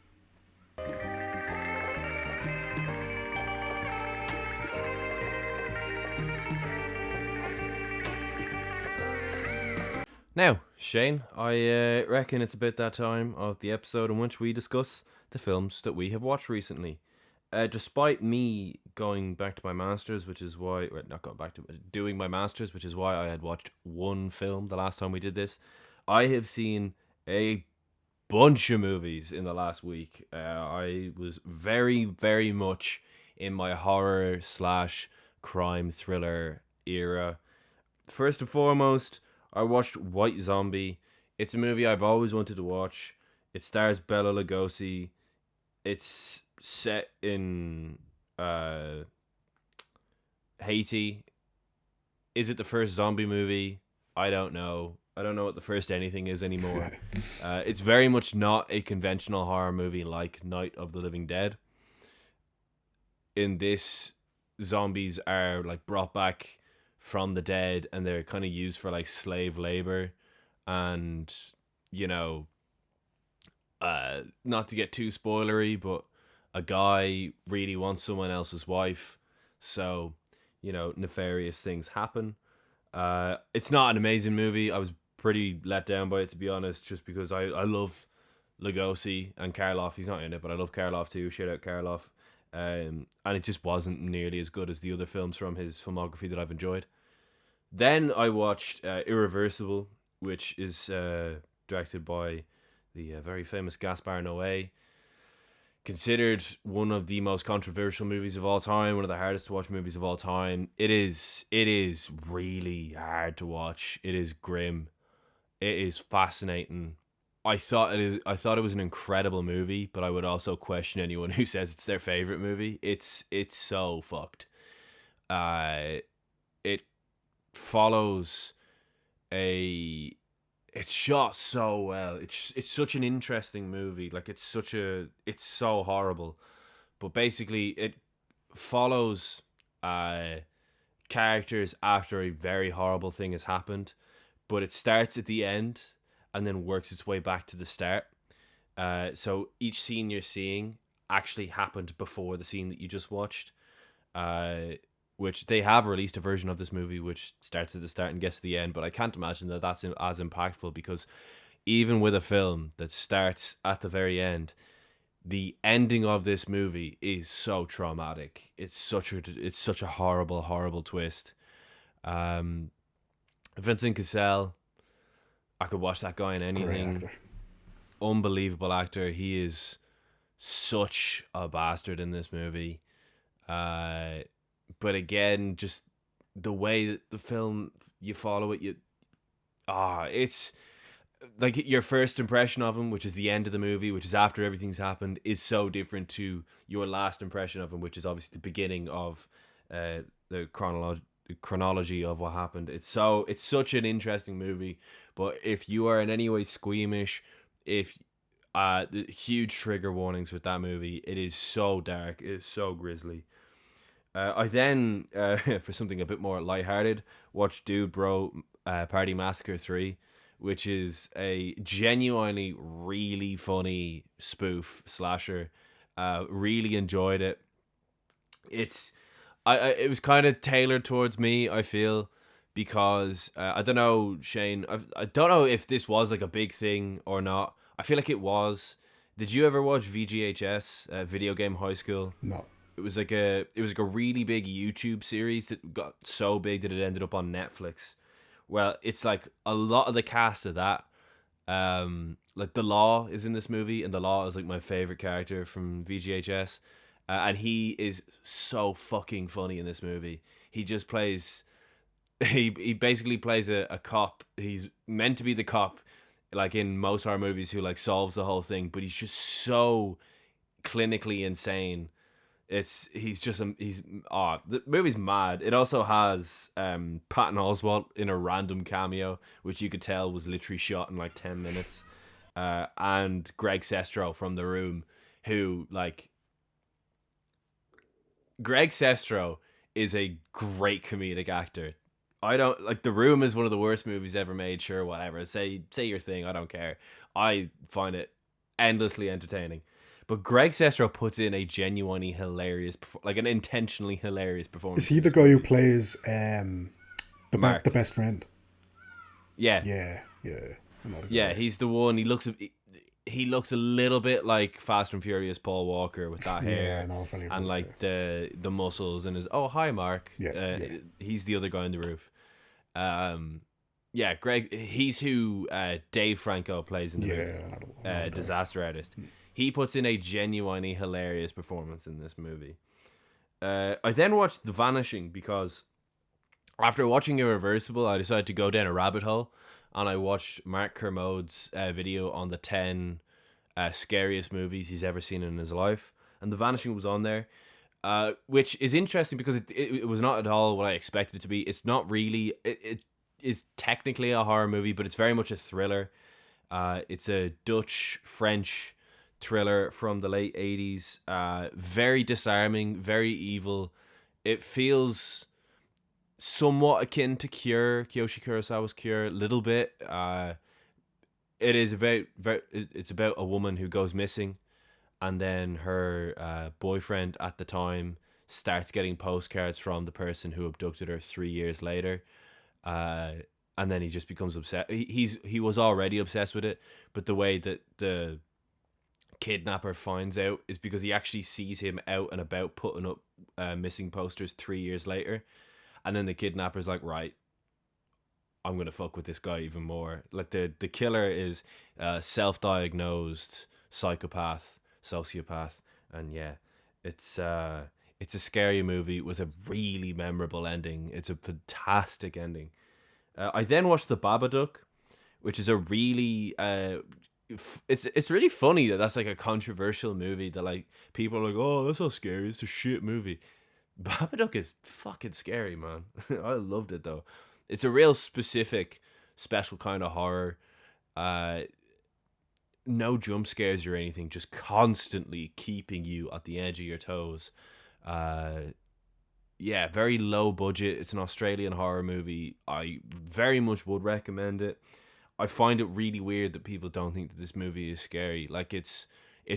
Now, Shane, I reckon it's about that time of the episode in which we discuss the films that we have watched recently. Despite me going back to my masters, which is why, not going back to doing my masters, which is why I had watched one film the last time we did this, I have seen a bunch of movies in the last week. I was very, very much in my horror / crime thriller era. First and foremost, I watched White Zombie. It's a movie I've always wanted to watch. It stars Bela Lugosi. It's set in Haiti. Is it the first zombie movie? I don't know. I don't know what the first anything is anymore. It's very much not a conventional horror movie like Night of the Living Dead. In this, zombies are like brought back from the dead, and they're kind of used for like slave labor, and you know, not to get too spoilery, but a guy really wants someone else's wife, so you know, nefarious things happen. It's not an amazing movie. I was pretty let down by it, to be honest, just because I love Lugosi and Karloff. He's not in it, but I love Karloff too. Shout out Karloff. And it just wasn't nearly as good as the other films from his filmography that I've enjoyed. Then I watched Irreversible, which is directed by the very famous Gaspar Noé. Considered one of the most controversial movies of all time, one of the hardest to watch movies of all time. It is really hard to watch. It is grim. It is fascinating. I thought it was an incredible movie, but I would also question anyone who says it's their favorite movie. It's so fucked. It follows it's shot so well. It's such an interesting movie. Like it's so horrible, but basically it follows characters after a very horrible thing has happened, but it starts at the end and then works its way back to the start. So each scene you're seeing actually happened before the scene that you just watched. Which they have released a version of this movie which starts at the start and gets to the end, but I can't imagine that that's as impactful, because even with a film that starts at the very end, the ending of this movie is so traumatic. It's such a horrible twist. Vincent Cassel, I could watch that guy in anything. Unbelievable actor. He is such a bastard in this movie. But again, just the way that the film, you follow it, it's like your first impression of him, which is the end of the movie, which is after everything's happened, is so different to your last impression of him, which is obviously the beginning of the chronology of what happened. It's such an interesting movie, but if you are in any way squeamish, the huge trigger warnings with that movie. It is so dark, it is so grisly. I then, for something a bit more lighthearted, watched Dude Bro Party Massacre 3, which is a genuinely really funny spoof slasher. Really enjoyed it. It was kind of tailored towards me, I feel, because I don't know, Shane, I don't know if this was like a big thing or not. I feel like it was. Did you ever watch VGHS, Video Game High School? No. It was like a really big YouTube series that got so big that it ended up on Netflix. Well, it's like a lot of the cast of that. Like The Law is in this movie, and The Law is like my favorite character from VGHS. and he is so fucking funny in this movie. He just plays. He basically plays a cop. He's meant to be the cop, like in most horror movies, who like solves the whole thing, but he's just so clinically insane. The movie's mad. It also has Patton Oswalt in a random cameo, which you could tell was literally shot in like 10 minutes, and Greg Sestero from The Room, who like Greg Sestero is a great comedic actor. I don't like The Room is one of the worst movies ever made. Sure, whatever. Say your thing. I don't care. I find it endlessly entertaining. But Greg Sestero puts in a genuinely hilarious, like an intentionally hilarious performance. Is he the guy who plays the best friend? Yeah. Yeah. He's the one. He looks a little bit like Fast and Furious Paul Walker with that hair and like the muscles and his hi Mark. He's the other guy on the roof. Greg. He's who Dave Franco plays in the movie. Disaster Artist. He puts in a genuinely hilarious performance in this movie. I then watched The Vanishing because after watching Irreversible, I decided to go down a rabbit hole, and I watched Mark Kermode's video on the 10 scariest movies he's ever seen in his life, and The Vanishing was on there, which is interesting because it was not at all what I expected it to be. It's not really. It is technically a horror movie, but it's very much a thriller. It's a Dutch-French thriller from the late 80s. Very disarming, very evil. It feels somewhat akin to Cure, Kiyoshi Kurosawa's Cure, a little bit. It is it's about a woman who goes missing, and then her boyfriend at the time starts getting postcards from the person who abducted her 3 years later. And then he just becomes obsessed. He was already obsessed with it, but the way that the kidnapper finds out is because he actually sees him out and about putting up missing posters 3 years later, and then the kidnapper's like, right, I'm gonna fuck with this guy even more. Like the killer is self-diagnosed sociopath, and it's a scary movie with a really memorable ending. It's a fantastic ending. I then watched The Babadook, which is a really it's really funny that that's like a controversial movie that like people are like, oh, that's so scary, it's a shit movie. Babadook is fucking scary, man. I loved it though. It's a real specific, special kind of horror. No jump scares or anything, just constantly keeping you at the edge of your toes. Very low budget. It's an Australian horror movie. I very much would recommend it. I find it really weird that people don't think that this movie is scary. Like it's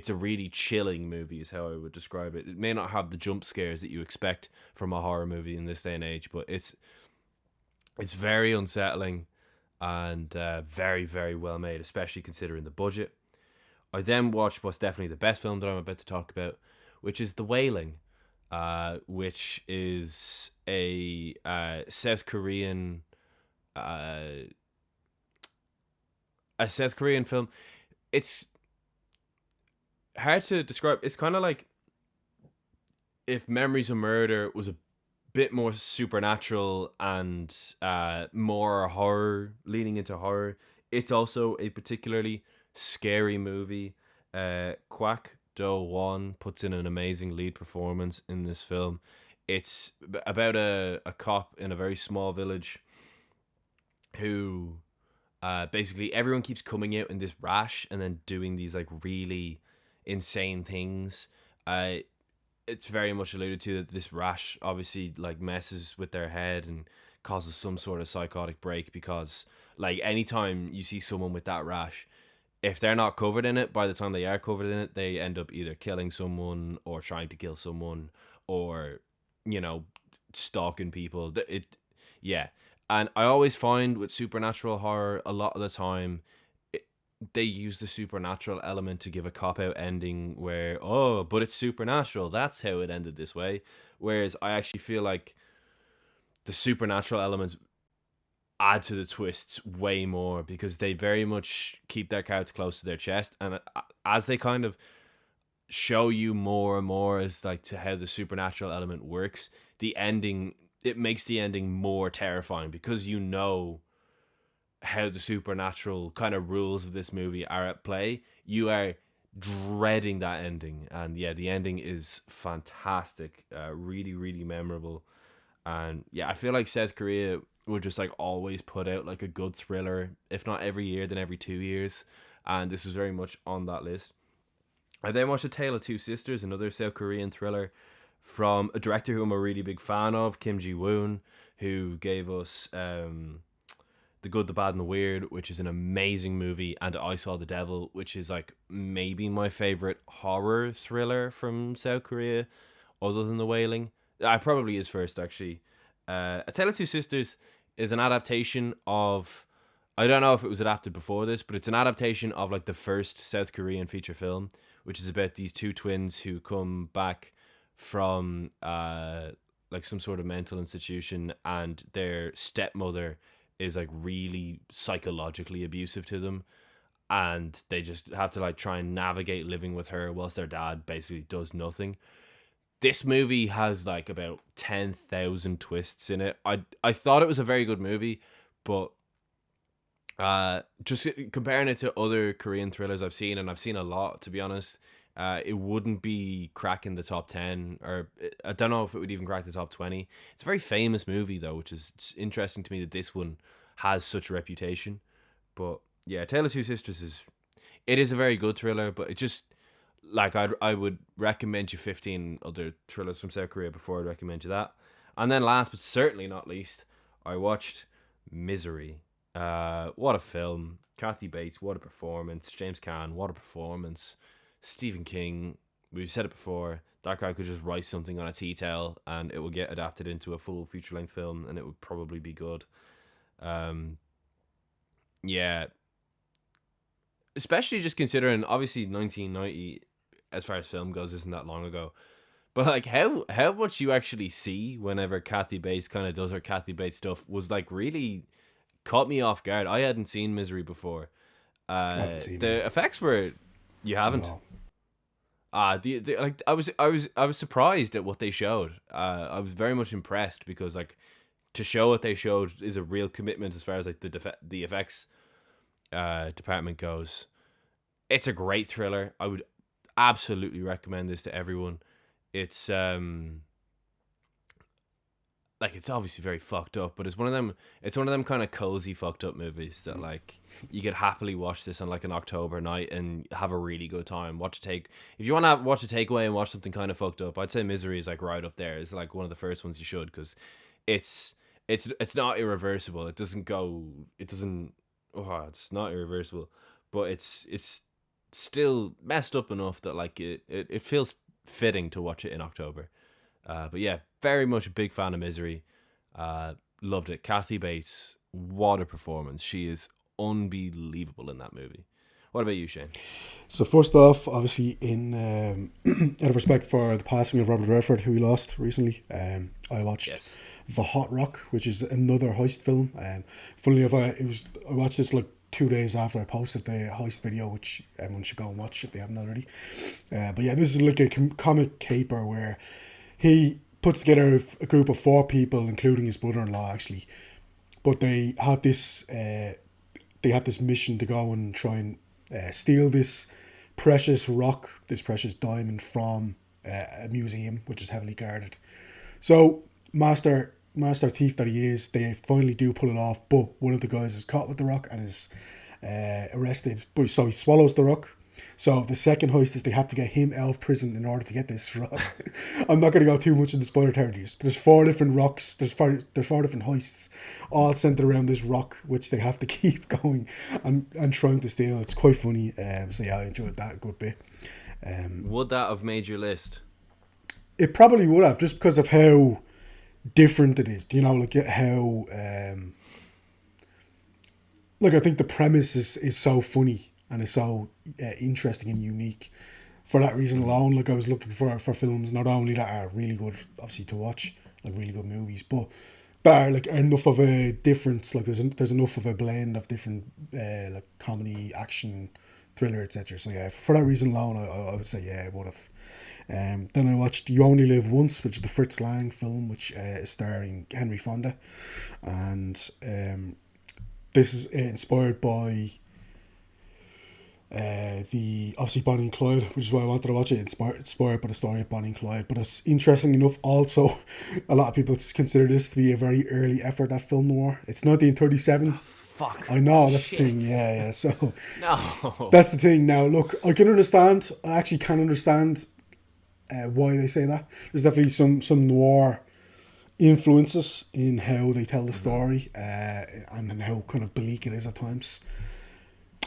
a really chilling movie is how I would describe it. It may not have the jump scares that you expect from a horror movie in this day and age, but it's very unsettling and very, very well made, especially considering the budget. I then watched what's definitely the best film that I'm about to talk about, which is The Wailing, which is a South Korean film. It's hard to describe. It's kind of like if Memories of Murder was a bit more supernatural and more horror, leaning into horror. It's also a particularly scary movie. Kwak Do-won puts in an amazing lead performance in this film. It's about a cop in a very small village who basically everyone keeps coming out in this rash and then doing these like really insane things. It's very much alluded to that this rash obviously like messes with their head and causes some sort of psychotic break, because like anytime you see someone with that rash, if they're not covered in it, by the time they are covered in it, they end up either killing someone or trying to kill someone or, stalking people. And I always find with supernatural horror, a lot of the time, they use the supernatural element to give a cop-out ending where, but it's supernatural, that's how it ended this way. Whereas I actually feel like the supernatural elements add to the twists way more, because they very much keep their cards close to their chest. And as they kind of show you more and more as like to how the supernatural element works, the ending, it makes the ending more terrifying because you know how the supernatural kind of rules of this movie are at play. You are dreading that ending, and yeah, the ending is fantastic, really, really memorable. And yeah, I feel like South Korea would just like always put out like a good thriller, if not every year, then every 2 years, and this is very much on that list. I then watched A Tale of Two Sisters, another South Korean thriller from a director who I'm a really big fan of, Kim Ji-woon, who gave us The Good, the Bad, and the Weird, which is an amazing movie, and I Saw the Devil, which is like maybe my favorite horror thriller from South Korea, other than The Wailing. Probably is first, actually. A Tale of Two Sisters is an adaptation of, I don't know if it was adapted before this, but it's an adaptation of like the first South Korean feature film, which is about these two twins who come back from like some sort of mental institution, and their stepmother is like really psychologically abusive to them, and they just have to like try and navigate living with her whilst their dad basically does nothing. This movie has like about 10,000 twists in it. I thought it was a very good movie, but just comparing it to other Korean thrillers I've seen, and I've seen a lot, to be honest, it wouldn't be cracking the top 10, or I don't know if it would even crack the top 20. It's a very famous movie though, which is interesting to me that this one has such a reputation. But yeah, Tale of Two Sisters is a very good thriller, but it just, like, I would recommend you 15 other thrillers from South Korea before I'd recommend you that. And then last but certainly not least, I watched Misery. What a film. Kathy Bates, what a performance. James Caan, what a performance. Stephen King, we've said it before, that guy could just write something on a tea towel and it would get adapted into a full feature-length film, and it would probably be good. Yeah. Especially just considering, obviously 1990, as far as film goes, isn't that long ago. But like how much you actually see whenever Kathy Bates kind of does her Kathy Bates stuff was like really caught me off guard. I hadn't seen Misery before. I haven't seen the it. effects were, you haven't. No. Like I was surprised at what they showed. I was very much impressed because like to show what they showed is a real commitment as far as like the effects department goes. It's a great thriller. I would absolutely recommend this to everyone. It's like, it's obviously very fucked up, but it's one of them kind of cozy fucked up movies that like you could happily watch this on like an October night and have a really good time. If you want to watch a takeaway and watch something kind of fucked up, I'd say Misery is like right up there. It's like one of the first ones you should, because it's not irreversible. It's not irreversible, but it's still messed up enough that like it feels fitting to watch it in October. But yeah, very much a big fan of Misery. Loved it. Kathy Bates, what a performance. She is unbelievable in that movie. What about you, Shane? So first off, obviously in out of respect for the passing of Robert Redford, who we lost recently, I watched The Hot Rock, which is another heist film. Funnily enough, I watched this like 2 days after I posted the heist video, which everyone should go and watch if they haven't already. But yeah, this is like a comic caper where he puts together a group of 4 people, including his brother-in-law, actually. But they have this mission to go and try and steal this precious rock, this precious diamond from a museum, which is heavily guarded. So, master thief that he is, they finally do pull it off, but one of the guys is caught with the rock and is arrested. So he swallows the rock. So the second heist is they have to get him out of prison in order to get this rock. I'm not going to go too much into spoiler territories. There's 4 different rocks. There's four different heists, all centered around this rock, which they have to keep going and trying to steal. It's quite funny. So yeah, I enjoyed that a good bit. Would that have made your list? It probably would have, just because of how different it is. You know, like how like I think the premise is so funny and it's so interesting and unique. For that reason alone, like I was looking for films not only that are really good, obviously, to watch, like really good movies, but that are like enough of a difference. Like there's enough of a blend of different like comedy, action, thriller, etc. So yeah, for that reason alone, I would say yeah, I would have. Then I watched You Only Live Once, which is the Fritz Lang film, which is starring Henry Fonda, and this is inspired by the obviously Bonnie and Clyde, which is why I wanted to watch it. Inspired by the story of Bonnie and Clyde, but it's interesting enough. Also, a lot of people consider this to be a very early effort at film noir. It's 1937. Fuck. I know, that's the thing. Yeah. So No. that's the thing. Now, look, I can understand. I actually can understand why they say that. There's definitely some noir influences in how they tell the story, and how kind of bleak it is at times.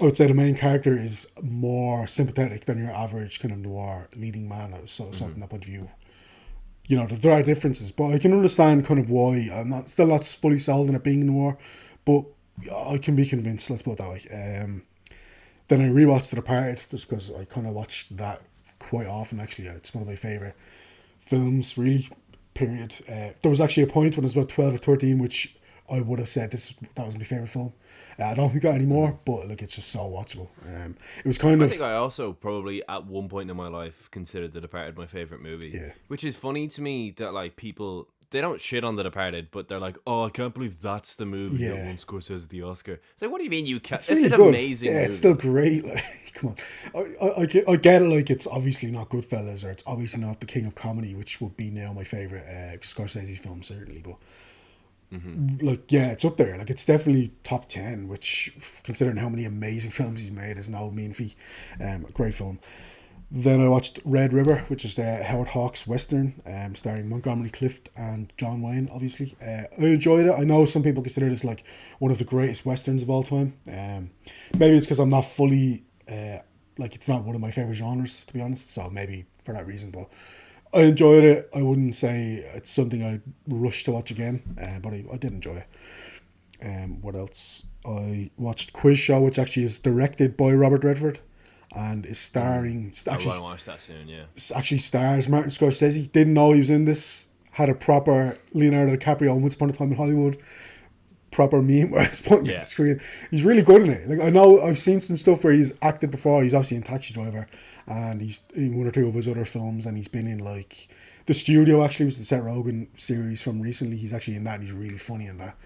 I would say the main character is more sympathetic than your average kind of noir leading man. So from that point of view, you know, there are differences, but I can understand kind of why. I'm still not fully sold on it being noir, but I can be convinced. Let's put it that way. Then I rewatched The Departed just because I kind of watched that quite often. Actually, it's one of my favorite films. Really, period. There was actually a point when I was about 12 or 13, which I would have said that was my favorite film. I don't think that anymore, but like it's just so watchable. It was kind of. I think I also probably at one point in my life considered The Departed my favorite movie. Yeah. Which is funny to me that like people, they don't shit on The Departed, but they're like, oh, I can't believe that's the movie that won Scorsese the Oscar. It's like, what do you mean you can't? It's really an amazing movie. It's still great. Like, come on, I get it. Like, it's obviously not Goodfellas, or it's obviously not the king of comedy, which would be now my favorite Scorsese film, certainly. But like, yeah, it's up there. Like, it's definitely top 10, which, considering how many amazing films he's made, is no mean feat. A great film. Then I watched Red River, which is Howard Hawks' Western, starring Montgomery Clift and John Wayne, obviously. I enjoyed it. I know some people consider this like one of the greatest Westerns of all time. Maybe it's because I'm not fully, it's not one of my favourite genres, to be honest. So maybe for that reason, but I enjoyed it. I wouldn't say it's something I'd rush to watch again, but I did enjoy it. What else? I watched Quiz Show, which actually is directed by Robert Redford and is starring. I want to watch that soon. Yeah, actually stars Martin Scorsese. Didn't know he was in this. Had a proper Leonardo DiCaprio Once Upon a Time in Hollywood proper meme where he's pointing at the screen. He's really good in it. Like, I know I've seen some stuff where he's acted before. He's obviously in Taxi Driver, and he's in one or two of his other films, and he's been in like The Studio. Actually, was the Seth Rogen series from recently. He's actually in that, and he's really funny in that.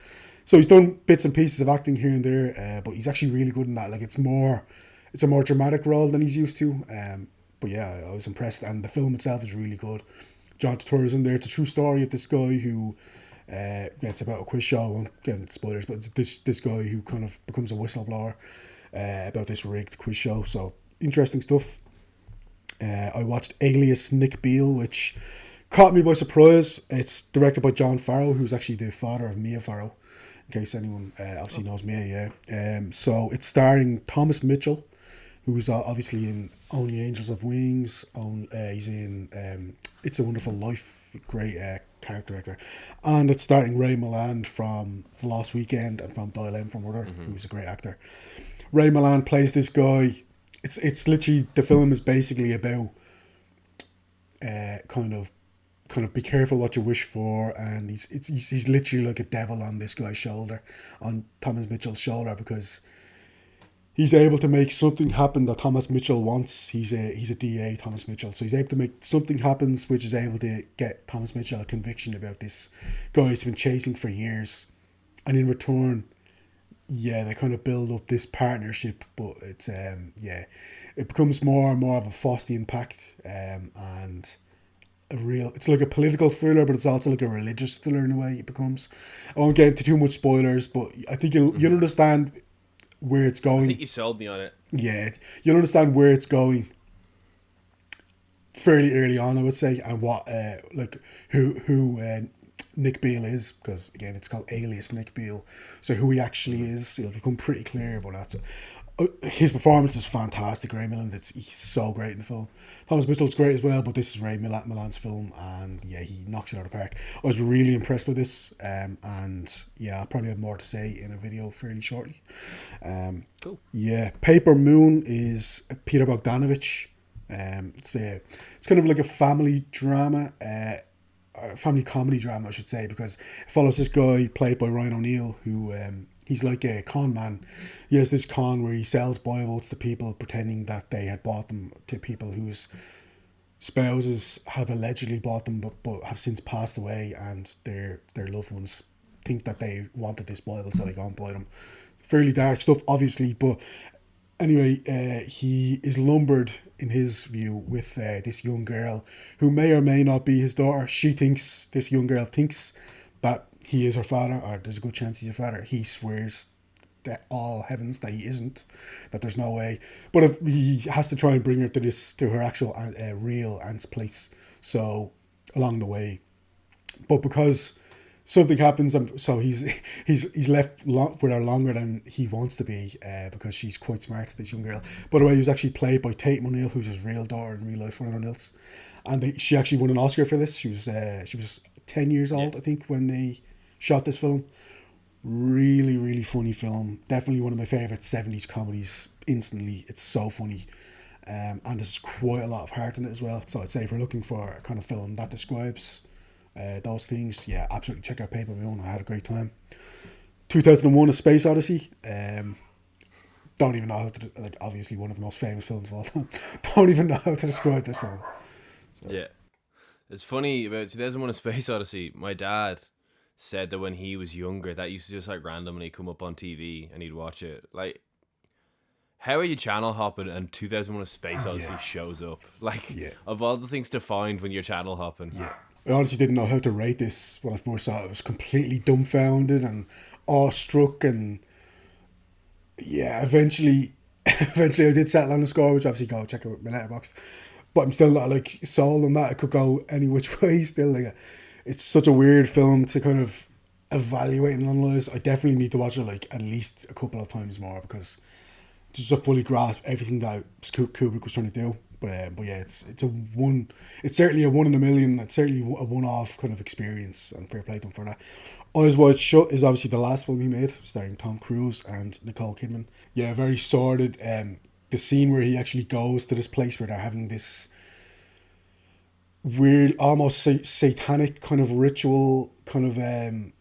So he's done bits and pieces of acting here and there, but he's actually really good in that. Like, it's a more dramatic role than he's used to. But yeah, I was impressed, and the film itself is really good. John Turturro's in there. It's a true story of this guy who, it's about a quiz show. I won't get into spoilers, but it's this guy who kind of becomes a whistleblower about this rigged quiz show. So interesting stuff. I watched Alias Nick Beale, which caught me by surprise. It's directed by John Farrow, who's actually the father of Mia Farrow, in case anyone obviously knows Mia. So it's starring Thomas Mitchell, who's obviously in Only Angels Have Wings. He's in It's a Wonderful Life, great character actor. And it's starring Ray Milland from The Lost Weekend and from Dial M for Murder, who's a great actor. Ray Milland plays this guy. It's literally, the film is basically about kind of be careful what you wish for, and he's literally like a devil on this guy's shoulder, on Thomas Mitchell's shoulder, because he's able to make something happen that Thomas Mitchell wants. He's a DA, Thomas Mitchell, so he's able to make something happen which is able to get Thomas Mitchell a conviction about this guy he's been chasing for years, and in return, they kind of build up this partnership, but it's it becomes more and more of a Faustian pact, and it's like a political thriller, but it's also like a religious thriller in a way. It becomes. I won't get into too much spoilers, but I think you'll understand where it's going. I think you sold me on it. Yeah, you'll understand where it's going fairly early on, I would say, and what who Nick Beale is, because again it's called Alias Nick Beale, so who he actually is, it'll become pretty clear about that. So, his performance is fantastic. Ray Milland, he's so great in the film. Thomas Mitchell's great as well, but this is Ray Milland's film, and he knocks it out of the park. I was really impressed with this, and I'll probably have more to say in a video fairly shortly. Cool. Yeah, Paper Moon is Peter Bogdanovich. It's kind of like a family drama, family comedy drama, I should say, because it follows this guy played by Ryan O'Neal, who He's like a con man. He has this con where he sells Bibles to people pretending that they had bought them to people whose spouses have allegedly bought them but have since passed away, and their loved ones think that they wanted this Bible, so they go and buy them. Fairly dark stuff, obviously, but anyway, he is lumbered, in his view, with this young girl who may or may not be his daughter. This young girl thinks that he is her father, or there's a good chance he's her father. He swears that all heavens that he isn't, that there's no way. But if he has to try and bring her to her actual real aunt's place. So along the way, but because something happens, so he's left with her longer than he wants to be, because she's quite smart, this young girl. By the way, he was actually played by Tate O'Neill, who's his real daughter in real life, for anyone else. And she actually won an Oscar for this. She was 10 years old, I think, when they shot this film. Really, really funny film. Definitely one of my favourite 70s comedies. Instantly, it's so funny. And there's quite a lot of heart in it as well. So I'd say if you're looking for a kind of film that describes those things, yeah, absolutely check out Paper Moon. I had a great time. 2001: A Space Odyssey. Don't even know how to, like, obviously one of the most famous films of all time. Don't even know how to describe this film. So. Yeah. It's funny about 2001: A Space Odyssey. My dad said that when he was younger, that used to just like randomly come up on TV and he'd watch it. Like, how are you channel hopping and 2001: A Space Odyssey shows up? Like, of all the things to find when you're channel hopping. Yeah. I honestly didn't know how to rate this when I first saw it. I was completely dumbfounded and awestruck, and yeah, eventually I did settle on the score, which obviously go check out my letterbox. But I'm still not like sold on that. It could go any which way still. Like, it's such a weird film to kind of evaluate and analyze. I definitely need to watch it like at least a couple of times more, because just to fully grasp everything that Kubrick was trying to do. But yeah, it's certainly a one in a million. It's certainly a one-off kind of experience, and fair play to him for that. Eyes Wide Shut is obviously the last film he made, starring Tom Cruise and Nicole Kidman. Yeah, very sordid. The scene where he actually goes to this place where they're having this weird, almost satanic kind of ritual, kind of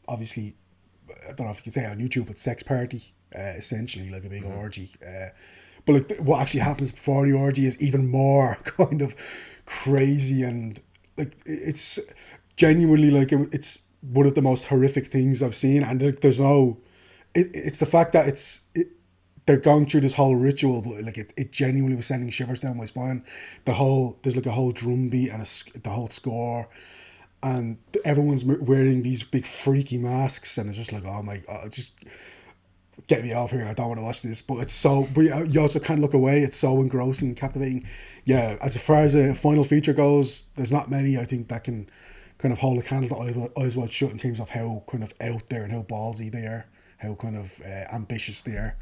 obviously, I don't know if you can say it on YouTube, but sex party, essentially like a big orgy. But like what actually happens before the orgy is even more kind of crazy, and like it's genuinely like it's one of the most horrific things I've seen. And like there's no, it's the fact that they're going through this whole ritual, but like it genuinely was sending shivers down my spine. There's like a whole drum beat and the whole score, and everyone's wearing these big freaky masks, and it's just like, oh my god, just get me off here. I don't want to watch this. But it's so, but you also can't look away. It's so engrossing, captivating. Yeah, as far as a final feature goes, there's not many I think that can kind of hold a candle to Eyes Wide Shut in terms of how kind of out there and how ballsy they are, how kind of ambitious they are.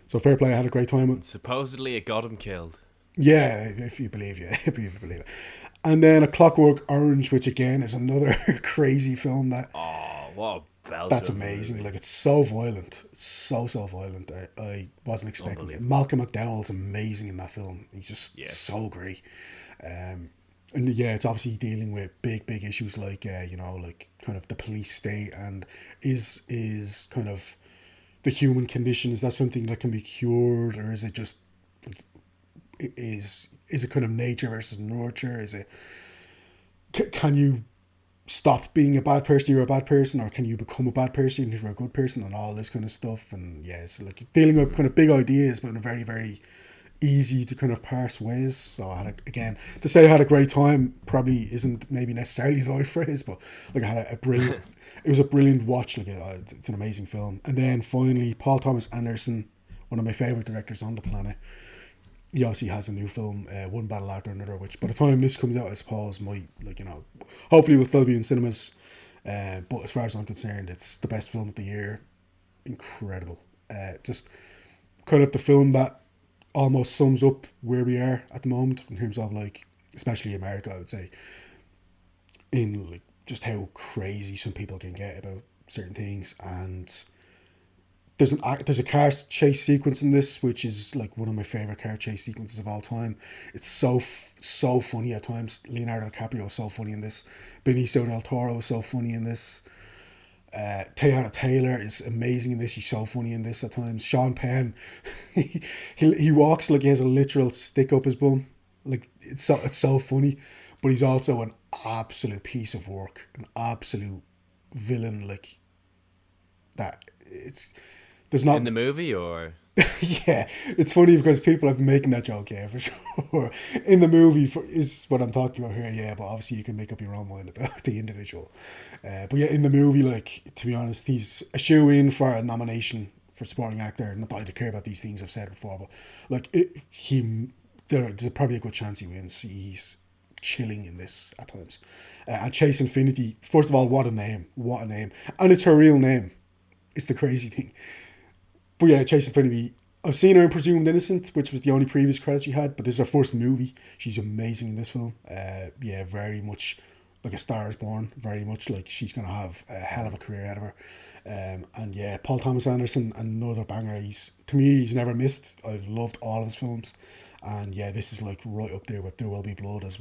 So fair play. I had a great time. Supposedly it got him killed. Yeah, if you believe it. And then A Clockwork Orange, which again is another crazy film that. Oh, what a belt! That's amazing. Movie. Like, it's so violent. It's so violent. I wasn't expecting it. Malcolm McDowell's amazing in that film. He's just so great. And yeah, it's obviously dealing with big issues like like kind of the police state, and is kind of the human condition. Is that something that can be cured, or is it just like, is it kind of nature versus nurture? Is it can you stop being a bad person, you're a bad person, or can you become a bad person if you're a good person, and all this kind of stuff? And yeah, it's like dealing with kind of big ideas, but in a very, very easy to kind of parse ways. So I had to say I had a great time probably isn't maybe necessarily the right phrase, but like I had a brilliant it was a brilliant watch. Like it's an amazing film. And then finally, Paul Thomas Anderson, one of my favorite directors on the planet. He obviously has a new film, one battle after another, which by the time this comes out, I suppose might, hopefully will still be in cinemas. But as far as I'm concerned, it's the best film of the year. Incredible. Just kind of the film that almost sums up where we are at the moment in terms of like, especially America, I would say, in like just how crazy some people can get about certain things. And there's a car chase sequence in this, which is like one of my favorite car chase sequences of all time. It's so funny at times. Leonardo DiCaprio is so funny in this. Benicio del Toro is so funny in this. Teyana Taylor is amazing in this. She's so funny in this at times. Sean Penn, he walks like he has a literal stick up his bum. Like it's so funny, but he's also an absolute piece of work, an absolute villain. Like that, there's not in the movie or. Yeah, it's funny because people have been making that joke, yeah, for sure. In the movie is what I'm talking about here, yeah, but obviously you can make up your own mind about the individual. But yeah, in the movie, like, to be honest, he's a shoe-in for a nomination for supporting actor. Not that I care about these things I've said before, but like, there's probably a good chance he wins. He's chilling in this at times. And Chase Infinity, first of all, what a name. And it's her real name. It's the crazy thing. But yeah, Chase Infinity, I've seen her in Presumed Innocent, which was the only previous credit she had, but this is her first movie. She's amazing in this film. Yeah, very much like A Star is Born, very much like she's going to have a hell of a career out of her. And yeah, Paul Thomas Anderson, another banger. To me, he's never missed. I've loved all of his films. And yeah, this is like right up there with There Will Be Blood as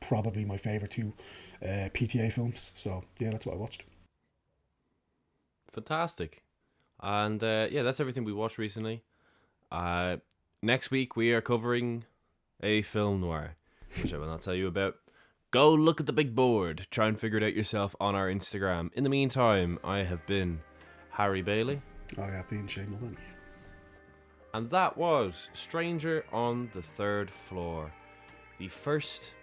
probably my favourite two PTA films. So yeah, that's what I watched. Fantastic. And yeah, that's everything we watched recently. Next week we are covering a film noir, which I will not tell you about. Go look at the big board. Try and figure it out yourself on our Instagram. In the meantime, I have been Harry Bailey. I have been Shane Mulvaney. And that was Stranger on the Third Floor, the first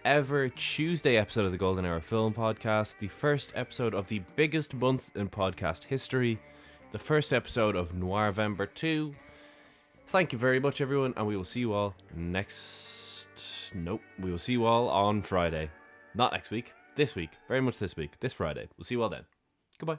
ever Tuesday episode of the Golden Hour Film Podcast, the first episode of the biggest month in podcast history, the first episode of NoirVember 2. Thank you very much, everyone, and we will see you all we will see you all on Friday. Not next week, this week. Very much this week, this Friday. We'll see you all then. Goodbye.